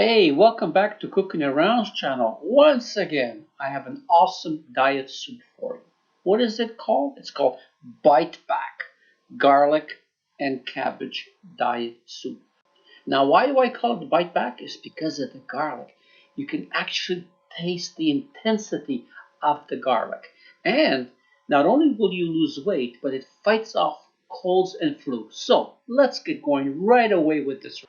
Hey, welcome back to Cooking Around's channel. Once again, I have an awesome diet soup for you. What is it called? It's called Bite Back Garlic and Cabbage Diet Soup. Now, why do I call it Bite Back? It's because of the garlic. You can actually taste the intensity of the garlic. And not only will you lose weight, but it fights off colds and flu. So let's get going right away with this.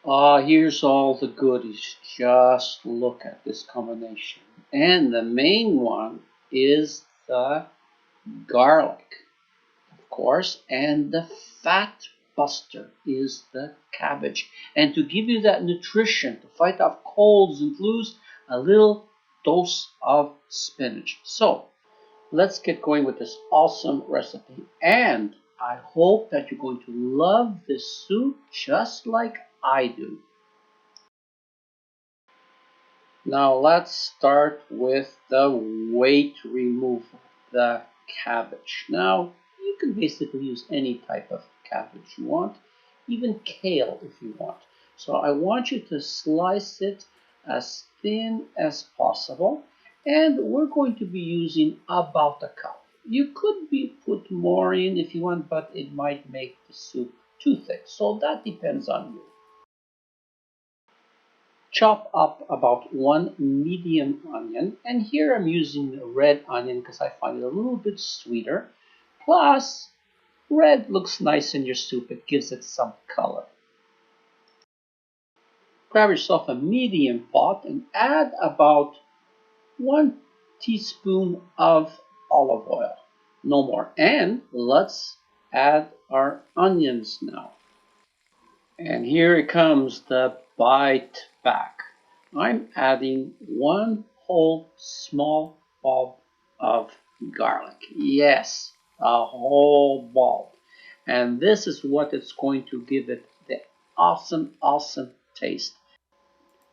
Here's all the goodies. Just look at this combination. And the main one is the garlic, of course, and the fat buster is the cabbage. And to give you that nutrition, to fight off colds and flus, a little dose of spinach. So let's get going with this awesome recipe. And I hope that you're going to love this soup just like I do. Now let's start with the weight removal, the cabbage. Now you can basically use any type of cabbage you want, even kale if you want. So I want you to slice it as thin as possible, and we're going to be using about a cup. You could put more in if you want, but it might make the soup too thick, so that depends on you. Chop up about one medium onion, and here I'm using red onion because I find it a little bit sweeter. Plus, red looks nice in your soup, it gives it some color. Grab yourself a medium pot and add about 1 teaspoon of olive oil, no more. And let's add our onions now. And here it comes, the bite back. I'm adding 1 whole small bulb of garlic. Yes, a whole bulb. And this is what it's going to give it the awesome taste.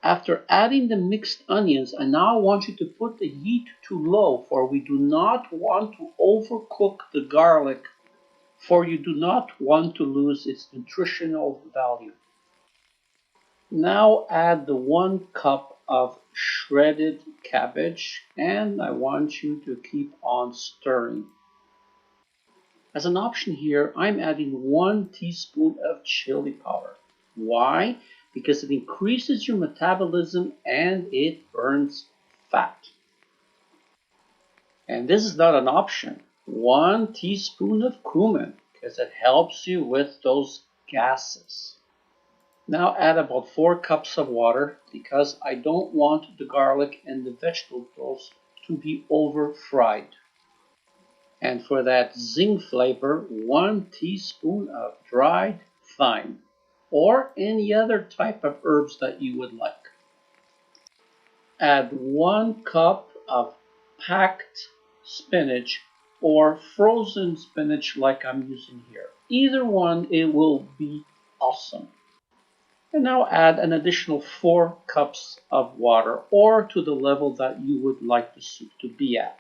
After adding the mixed onions, I now want you to put the heat to low, for we do not want to overcook the garlic, for you do not want to lose its nutritional value. Now add the 1 cup of shredded cabbage, and I want you to keep on stirring. As an option here, I'm adding 1 teaspoon of chili powder. Why? Because it increases your metabolism and it burns fat. And this is not an option. 1 teaspoon of cumin, because it helps you with those gases. Now add about 4 cups of water because I don't want the garlic and the vegetables to be over fried. And for that zing flavor, 1 teaspoon of dried thyme or any other type of herbs that you would like. Add 1 cup of packed spinach or frozen spinach like I'm using here. Either one, it will be awesome. And now add an additional 4 cups of water, or to the level that you would like the soup to be at.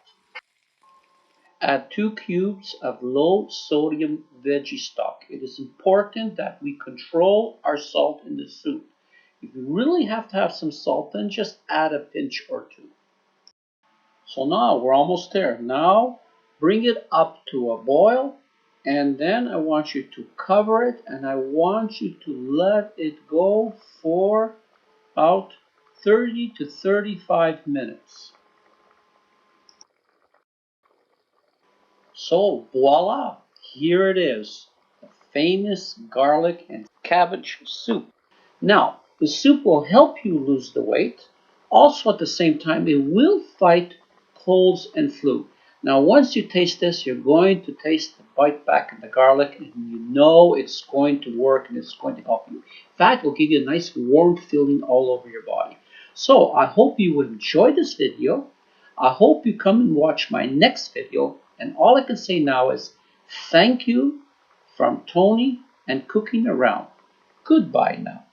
Add 2 cubes of low sodium veggie stock. It is important that we control our salt in the soup. If you really have to have some salt, then just add a pinch or 2. So now we're almost there. Now bring it up to a boil, and then I want you to cover it, and I want you to let it go for about 30 to 35 minutes. So voila, here it is, the famous garlic and cabbage soup. Now, the soup will help you lose the weight. Also, at the same time, it will fight colds and flu. Now, once you taste this, you're going to taste the bite back and the garlic, and you know it's going to work and it's going to help you. In fact, it will give you a nice warm feeling all over your body. So, I hope you would enjoy this video. I hope you come and watch my next video. And all I can say now is thank you from Tony and Cooking Around. Goodbye now.